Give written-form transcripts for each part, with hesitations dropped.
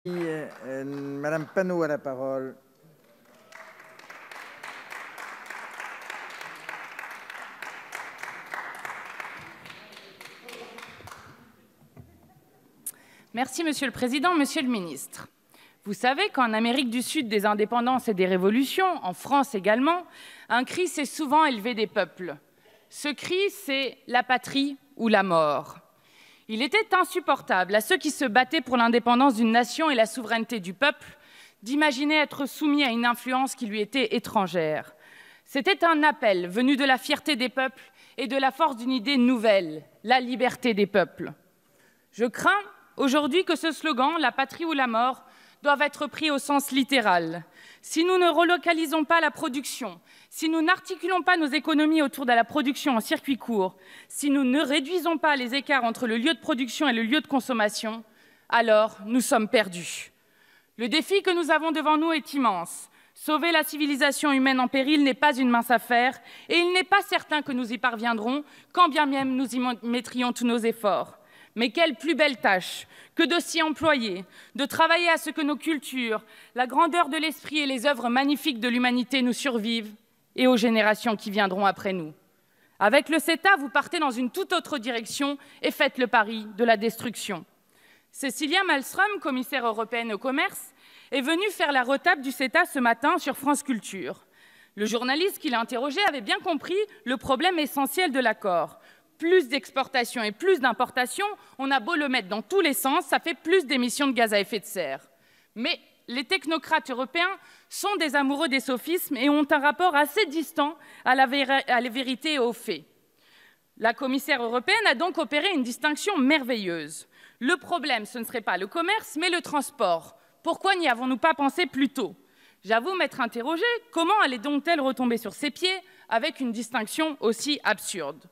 Madame Panot a la parole. Merci, Monsieur le Président. Monsieur le Ministre, vous savez qu'en Amérique du Sud, des indépendances et des révolutions, en France également, un cri s'est souvent élevé des peuples. Ce cri, c'est la patrie ou la mort. Il était insupportable à ceux qui se battaient pour l'indépendance d'une nation et la souveraineté du peuple d'imaginer être soumis à une influence qui lui était étrangère. C'était un appel venu de la fierté des peuples et de la force d'une idée nouvelle, la liberté des peuples. Je crains aujourd'hui que ce slogan, la patrie ou la mort, doive être pris au sens littéral. Si nous ne relocalisons pas la production, si nous n'articulons pas nos économies autour de la production en circuit court, si nous ne réduisons pas les écarts entre le lieu de production et le lieu de consommation, alors nous sommes perdus. Le défi que nous avons devant nous est immense. Sauver la civilisation humaine en péril n'est pas une mince affaire et il n'est pas certain que nous y parviendrons, quand bien même nous y mettrions tous nos efforts. Mais quelle plus belle tâche que de s'y employer, de travailler à ce que nos cultures, la grandeur de l'esprit et les œuvres magnifiques de l'humanité nous survivent et aux générations qui viendront après nous. Avec le CETA, vous partez dans une toute autre direction et faites le pari de la destruction. Cécilia Malmström, commissaire européenne au commerce, est venue faire la retape du CETA ce matin sur France Culture. Le journaliste qui l'a interrogé avait bien compris le problème essentiel de l'accord. Plus d'exportation et plus d'importation, on a beau le mettre dans tous les sens, ça fait plus d'émissions de gaz à effet de serre. Mais les technocrates européens sont des amoureux des sophismes et ont un rapport assez distant à la vérité et aux faits. La commissaire européenne a donc opéré une distinction merveilleuse. Le problème, ce ne serait pas le commerce, mais le transport. Pourquoi n'y avons-nous pas pensé plus tôt? J'avoue m'être interrogée, comment allait donc-elle retomber sur ses pieds avec une distinction aussi absurde?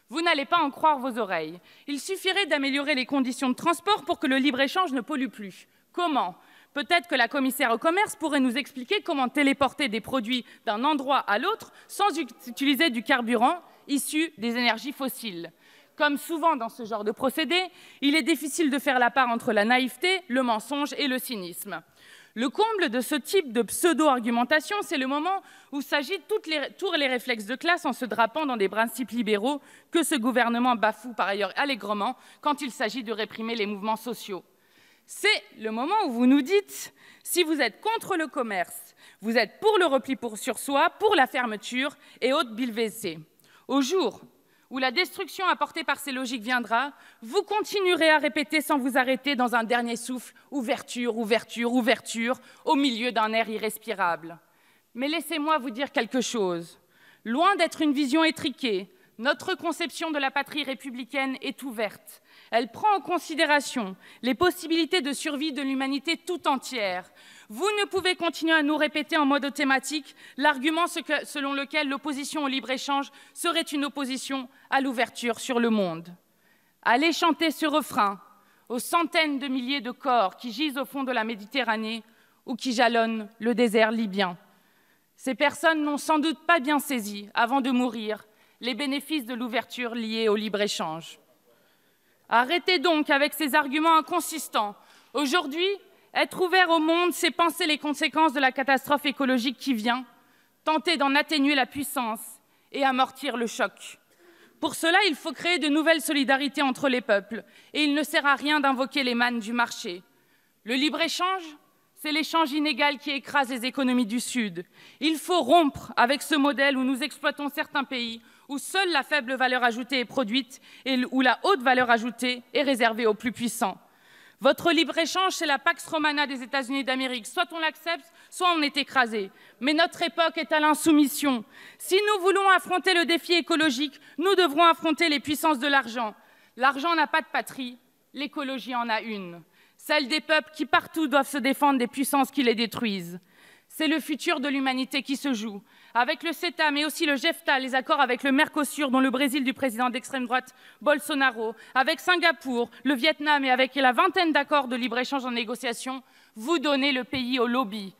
Vous n'allez pas en croire vos oreilles. Il suffirait d'améliorer les conditions de transport pour que le libre-échange ne pollue plus. Comment? Peut-être que la commissaire au commerce pourrait nous expliquer comment téléporter des produits d'un endroit à l'autre sans utiliser du carburant issu des énergies fossiles. Comme souvent dans ce genre de procédé, il est difficile de faire la part entre la naïveté, le mensonge et le cynisme. Le comble de ce type de pseudo-argumentation, c'est le moment où s'agit tous les réflexes de classe en se drapant dans des principes libéraux que ce gouvernement bafoue par ailleurs allègrement quand il s'agit de réprimer les mouvements sociaux. C'est le moment où vous nous dites, si vous êtes contre le commerce, vous êtes pour le repli sur soi, pour la fermeture et autres billevesées. Au jour où la destruction apportée par ces logiques viendra, vous continuerez à répéter sans vous arrêter dans un dernier souffle « ouverture, ouverture, ouverture » au milieu d'un air irrespirable. Mais laissez-moi vous dire quelque chose. Loin d'être une vision étriquée, notre conception de la patrie républicaine est ouverte. Elle prend en considération les possibilités de survie de l'humanité tout entière. Vous ne pouvez continuer à nous répéter en mode thématique l'argument selon lequel l'opposition au libre-échange serait une opposition à l'ouverture sur le monde. Allez chanter ce refrain aux centaines de milliers de corps qui gisent au fond de la Méditerranée ou qui jalonnent le désert libyen. Ces personnes n'ont sans doute pas bien saisi, avant de mourir, les bénéfices de l'ouverture liée au libre-échange. Arrêtez donc avec ces arguments inconsistants. Aujourd'hui, être ouvert au monde, c'est penser les conséquences de la catastrophe écologique qui vient, tenter d'en atténuer la puissance et amortir le choc. Pour cela, il faut créer de nouvelles solidarités entre les peuples et il ne sert à rien d'invoquer les mannes du marché. Le libre-échange, c'est l'échange inégal qui écrase les économies du Sud. Il faut rompre avec ce modèle où nous exploitons certains pays, où seule la faible valeur ajoutée est produite et où la haute valeur ajoutée est réservée aux plus puissants. Votre libre-échange, c'est la Pax Romana des États-Unis d'Amérique. Soit on l'accepte, soit on est écrasé. Mais notre époque est à l'insoumission. Si nous voulons affronter le défi écologique, nous devrons affronter les puissances de l'argent. L'argent n'a pas de patrie, l'écologie en a une. Celle des peuples qui partout doivent se défendre des puissances qui les détruisent. C'est le futur de l'humanité qui se joue. Avec le CETA, mais aussi le JEFTA, les accords avec le Mercosur, dont le Brésil du président d'extrême droite Bolsonaro, avec Singapour, le Vietnam et avec la vingtaine d'accords de libre-échange en négociation, vous donnez le pays au lobby.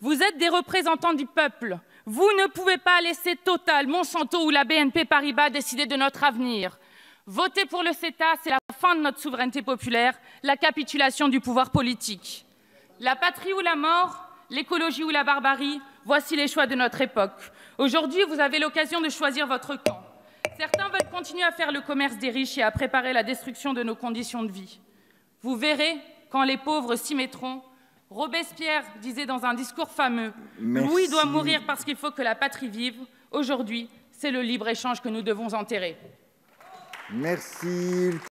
Vous êtes des représentants du peuple. Vous ne pouvez pas laisser Total, Monsanto ou la BNP Paribas décider de notre avenir. Voter pour le CETA, c'est la fin de notre souveraineté populaire, la capitulation du pouvoir politique. La patrie ou la mort, l'écologie ou la barbarie, voici les choix de notre époque. Aujourd'hui, vous avez l'occasion de choisir votre camp. Certains veulent continuer à faire le commerce des riches et à préparer la destruction de nos conditions de vie. Vous verrez, quand les pauvres s'y mettront, Robespierre disait dans un discours fameux « Louis doit mourir parce qu'il faut que la patrie vive ». Aujourd'hui, c'est le libre-échange que nous devons enterrer. Merci.